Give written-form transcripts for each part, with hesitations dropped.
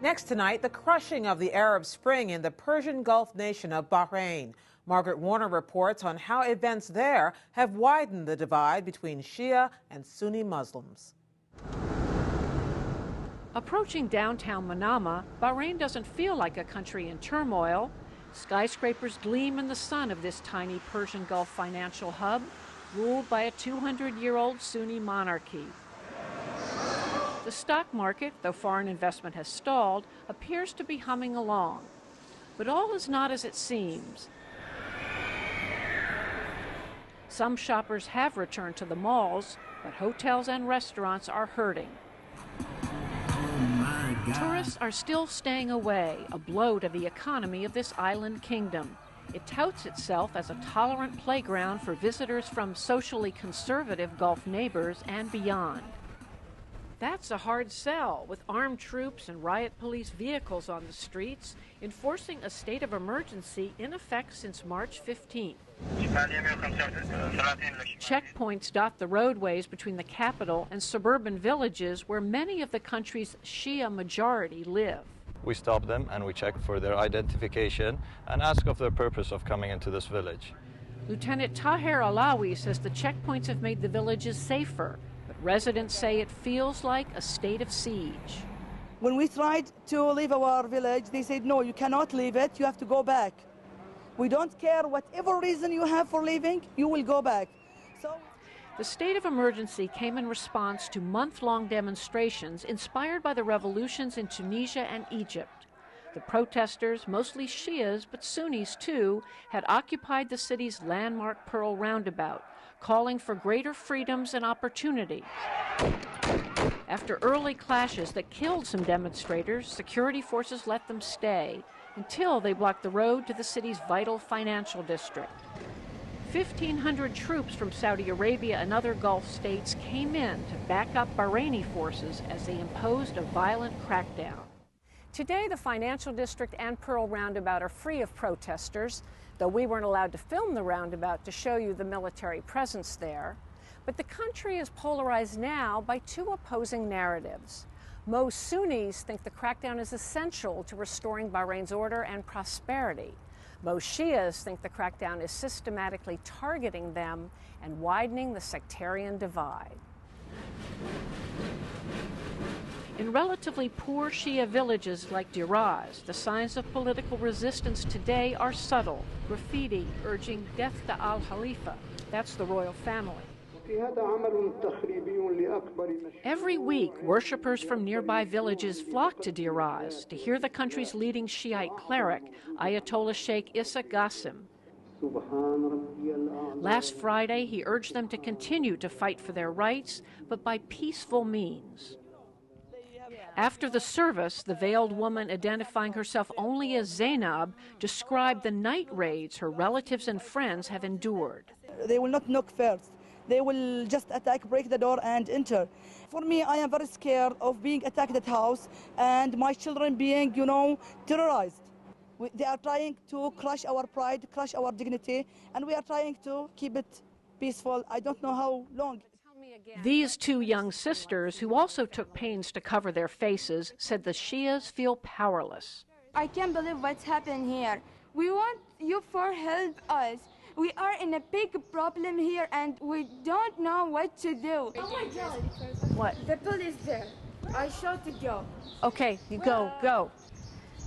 Next tonight, the crushing of the Arab Spring in the Persian Gulf nation of Bahrain. Margaret Warner reports on how events there have widened the divide between Shia and Sunni Muslims. Approaching downtown Manama, Bahrain doesn't feel like a country in turmoil. Skyscrapers gleam in the sun of this tiny Persian Gulf financial hub, ruled by a 200-year-old Sunni monarchy. The stock market, though foreign investment has stalled, appears to be humming along. But all is not as it seems. Some shoppers have returned to the malls, but hotels and restaurants are hurting. Tourists are still staying away, a blow to the economy of this island kingdom. It touts itself as a tolerant playground for visitors from socially conservative Gulf neighbors and beyond. That's a hard sell, with armed troops and riot police vehicles on the streets, enforcing a state of emergency in effect since March 15th. Checkpoints dot the roadways between the capital and suburban villages where many of the country's Shia majority live. We stop them and we check for their identification and ask of their purpose of coming into this village. Lieutenant Taher Alawi says the checkpoints have made the villages safer, but residents say it feels like a state of siege. When we tried to leave our village, they said, no, you cannot leave it, you have to go back. We don't care whatever reason you have for leaving, you will go back. The state of emergency came in response to month-long demonstrations inspired by the revolutions in Tunisia and Egypt. The protesters, mostly Shias but Sunnis too, had occupied the city's landmark Pearl Roundabout, calling for greater freedoms and opportunity. After early clashes that killed some demonstrators, security forces let them stay until they blocked the road to the city's vital financial district. 1,500 troops from Saudi Arabia and other Gulf states came in to back up Bahraini forces as they imposed a violent crackdown. Today, the financial district and Pearl Roundabout are free of protesters, though we weren't allowed to film the roundabout to show you the military presence there. But the country is polarized now by two opposing narratives. Most Sunnis think the crackdown is essential to restoring Bahrain's order and prosperity. Most Shias think the crackdown is systematically targeting them and widening the sectarian divide. In relatively poor Shia villages like Diraz, the signs of political resistance today are subtle. Graffiti urging death to al-Khalifa. That's the royal family. Every week, worshippers from nearby villages flock to Diraz to hear the country's leading Shiite cleric, Ayatollah Sheikh Issa Qassim. Last Friday, he urged them to continue to fight for their rights, but by peaceful means. After the service, the veiled woman, identifying herself only as Zainab, described the night raids her relatives and friends have endured. They will not knock first. They will just attack, break the door, and enter. For me, I am very scared of being attacked at house and my children being, terrorized. They are trying to crush our pride, crush our dignity, and we are trying to keep it peaceful. I don't know how long. These two young sisters, who also took pains to cover their faces, said the Shias feel powerless. I can't believe what's happened here. We want you for help us. We are in a big problem here and we don't know what to do. Oh my God. What? The police there. I shot to go. Okay, you go.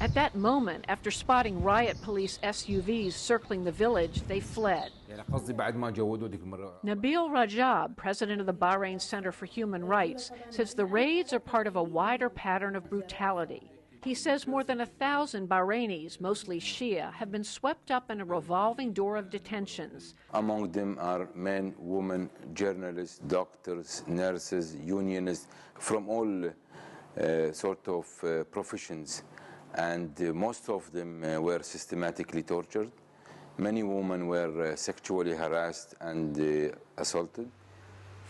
At that moment, after spotting riot police SUVs circling the village, they fled. Nabil Rajab, president of the Bahrain Center for Human Rights, says the raids are part of a wider pattern of brutality. He says more than 1,000 Bahrainis, mostly Shia, have been swept up in a revolving door of detentions. Among them are men, women, journalists, doctors, nurses, unionists, from all sort of professions. And most of them were systematically tortured. Many women were sexually harassed and assaulted.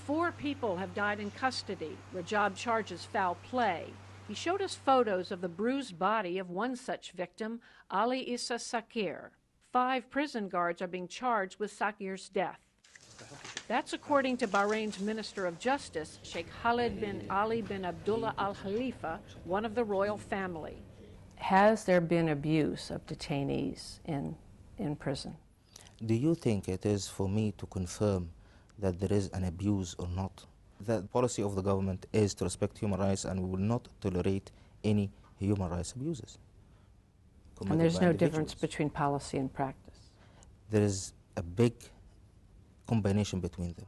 4 people have died in custody. Rajab charges foul play. He showed us photos of the bruised body of one such victim, Ali Issa Sakir. 5 prison guards are being charged with Sakir's death. That's according to Bahrain's Minister of Justice, Sheikh Khalid bin Ali bin Abdullah Al Khalifa, one of the royal family. Has there been abuse of detainees in prison? Do you think it is for me to confirm that there is an abuse or not? The policy of the government is to respect human rights, and we will not tolerate any human rights abuses. And there's no difference between policy and practice? There is a big combination between them.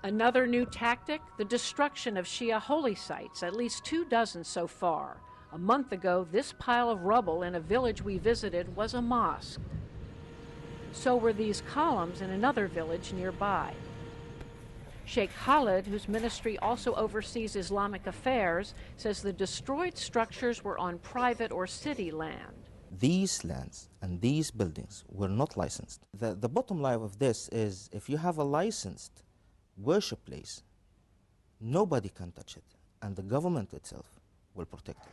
Another new tactic, the destruction of Shia holy sites, at least 24 so far. A month ago, this pile of rubble in a village we visited was a mosque. So were these columns in another village nearby. Sheikh Khalid, whose ministry also oversees Islamic affairs, says the destroyed structures were on private or city land. These lands and these buildings were not licensed. The bottom line of this is, if you have a licensed worship place, nobody can touch it, and the government itself will protect it.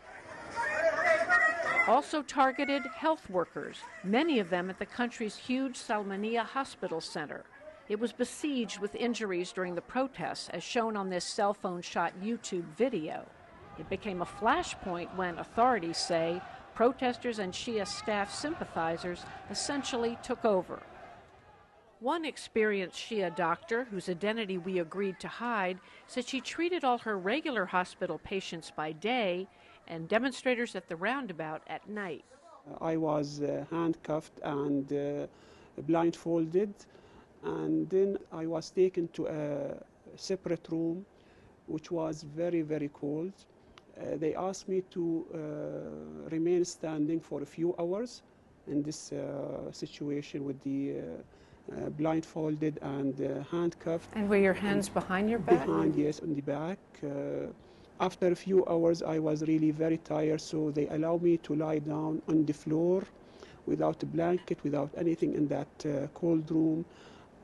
Also targeted health workers, many of them at the country's huge Salmania Hospital Center. It was besieged with injuries during the protests, as shown on this cell phone shot YouTube video. It became a flashpoint when authorities say protesters and Shia staff sympathizers essentially took over. One experienced Shia doctor, whose identity we agreed to hide, said she treated all her regular hospital patients by day and demonstrators at the roundabout at night. I was handcuffed and blindfolded, and then I was taken to a separate room, which was very, very cold. They asked me to remain standing for a few hours in this situation with the blindfolded and handcuffed. And were your hands behind your back? Behind, yes, on the back. After a few hours, I was really very tired, so they allowed me to lie down on the floor without a blanket, without anything in that cold room.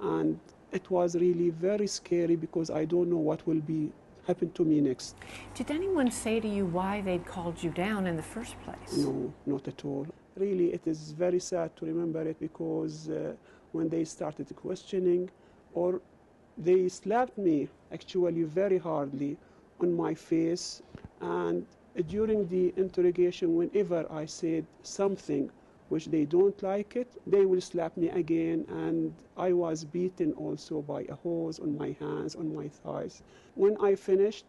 And it was really very scary because I don't know what will be happen to me next. Did anyone say to you why they'd called you down in the first place? No, not at all. Really, it is very sad to remember it because when they started questioning, or they slapped me actually very hardly on my face, and during the interrogation, whenever I said something which they don't like it, they will slap me again, and I was beaten also by a hose on my hands, on my thighs. When I finished,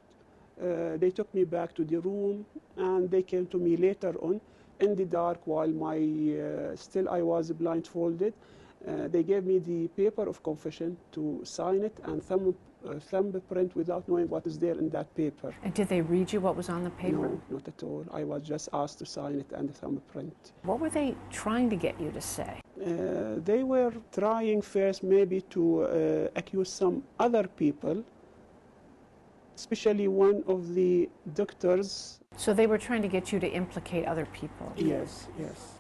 they took me back to the room, and they came to me later on in the dark while still I was blindfolded. They gave me the paper of confession to sign it and thumbprint without knowing what is there in that paper. And did they read you what was on the paper? No, not at all. I was just asked to sign it and thumbprint. What were they trying to get you to say? They were trying first maybe to accuse some other people, especially one of the doctors. So they were trying to get you to implicate other people? Yes, yes.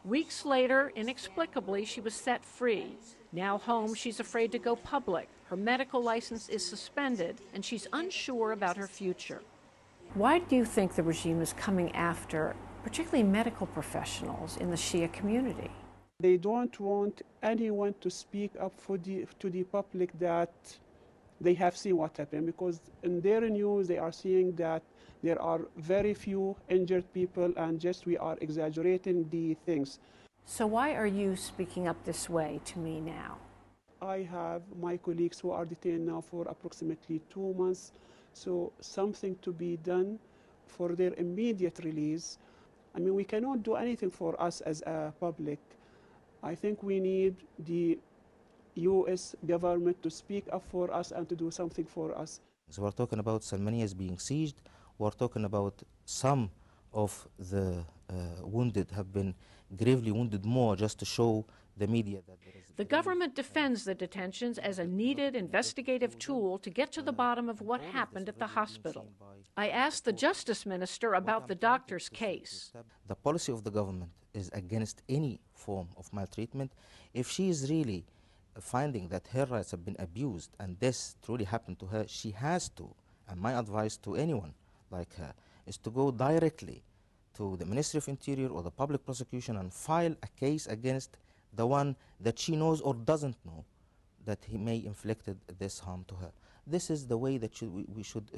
Weeks later, inexplicably, she was set free. Now home, she's afraid to go public. Her medical license is suspended, and she's unsure about her future. Why do you think the regime is coming after, particularly medical professionals in the Shia community? They don't want anyone to speak up to the public that they have seen what happened, because in their news they are seeing that there are very few injured people and just we are exaggerating the things. So why are you speaking up this way to me now? I have my colleagues who are detained now for approximately 2 months, so something to be done for their immediate release. I mean, we cannot do anything for us as a public. I think we need the U.S. government to speak up for us and to do something for us. So we're talking about Salmania being sieged. We're talking about some of the wounded have been gravely wounded more, just to show the media that there is... The government defends the detentions as a needed investigative tool to get to the bottom of what happened at the hospital. I asked the Justice Minister about the doctor's case. The policy of the government is against any form of maltreatment. If she is really finding that her rights have been abused and this truly happened to her, she has to, and my advice to anyone like her is to go directly to the Ministry of Interior or the public prosecution and file a case against the one that she knows or doesn't know that he may inflicted this harm to her. This is the way that we should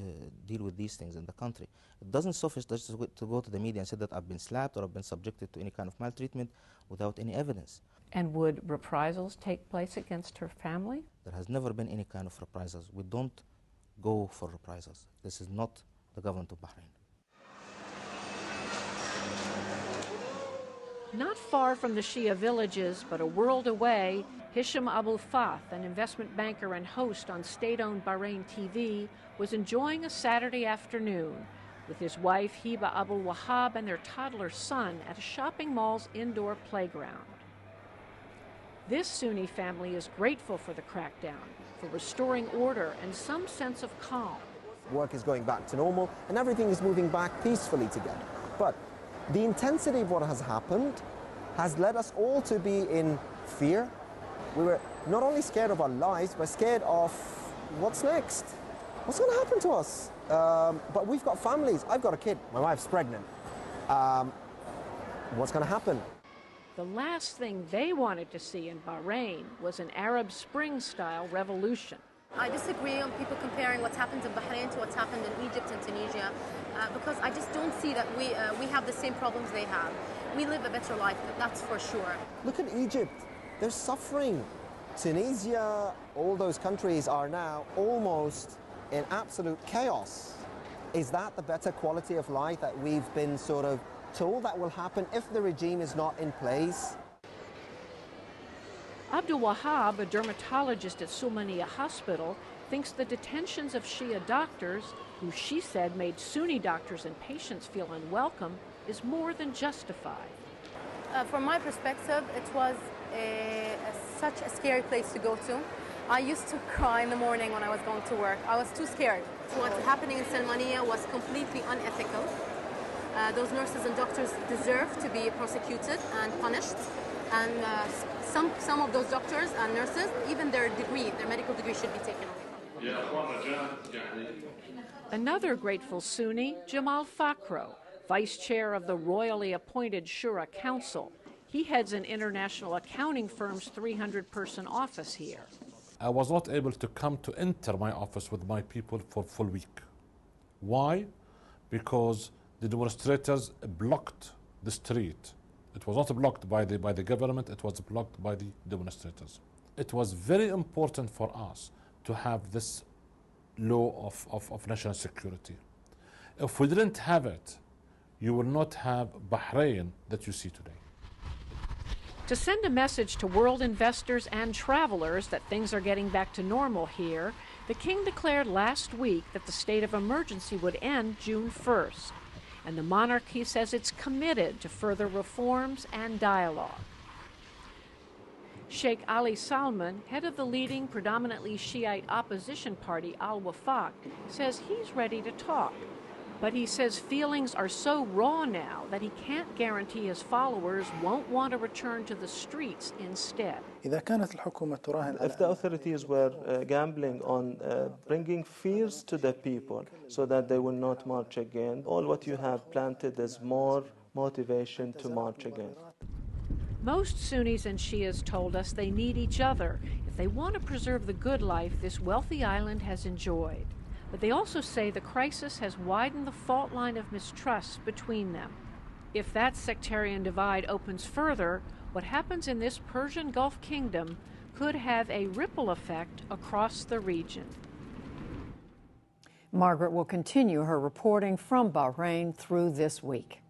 deal with these things in the country. It doesn't suffice just to go to the media and say that I've been slapped or I've been subjected to any kind of maltreatment without any evidence. And would reprisals take place against her family? There has never been any kind of reprisals. We don't go for reprisals. This is not the government of Bahrain. Not far from the Shia villages, but a world away, Hisham Abul Fath, an investment banker and host on state-owned Bahrain TV, was enjoying a Saturday afternoon with his wife Hiba Abul Wahab and their toddler son at a shopping mall's indoor playground. This Sunni family is grateful for the crackdown, for restoring order and some sense of calm. Work is going back to normal and everything is moving back peacefully together. But the intensity of what has happened has led us all to be in fear. We were not only scared of our lives, but scared of what's next. What's going to happen to us? But we've got families. I've got a kid. My wife's pregnant. What's going to happen? The last thing they wanted to see in Bahrain was an Arab Spring-style revolution. I disagree on people comparing what's happened in Bahrain to what's happened in Egypt and Tunisia, because I just don't see that we have the same problems they have. We live a better life, that's for sure. Look at Egypt. They're suffering. Tunisia, all those countries are now almost in absolute chaos. Is that the better quality of life that we've been sort of told that will happen if the regime is not in place? Abdul Wahab, a dermatologist at Sulmaniya Hospital, thinks the detentions of Shia doctors, who she said made Sunni doctors and patients feel unwelcome, is more than justified. From my perspective, it was such a scary place to go to. I used to cry in the morning when I was going to work. I was too scared. What's happening in Sulmaniya was completely unethical. Those nurses and doctors deserve to be prosecuted and punished. And some of those doctors and nurses, even their medical degree should be taken away from them. Another grateful Sunni, Jamal Fakhro, vice chair of the royally appointed Shura Council. He heads an international accounting firm's 300-person office here. I was not able to enter my office with my people for a full week. Why? Because the demonstrators blocked the street. It was not blocked by the government, it was blocked by the demonstrators. It was very important for us to have this law of national security. If we didn't have it, you will not have Bahrain that you see today. To send a message to world investors and travelers that things are getting back to normal here, the king declared last week that the state of emergency would end June 1st. And the monarchy says it's committed to further reforms and dialogue. Sheikh Ali Salman, head of the leading predominantly Shiite opposition party Al-Wafaq, says he's ready to talk. But he says feelings are so raw now that he can't guarantee his followers won't want to return to the streets instead. If the authorities were gambling on bringing fears to the people so that they will not march again, all what you have planted is more motivation to march again. Most Sunnis and Shias told us they need each other if they want to preserve the good life this wealthy island has enjoyed. But they also say the crisis has widened the fault line of mistrust between them. If that sectarian divide opens further, what happens in this Persian Gulf kingdom could have a ripple effect across the region. Margaret will continue her reporting from Bahrain through this week.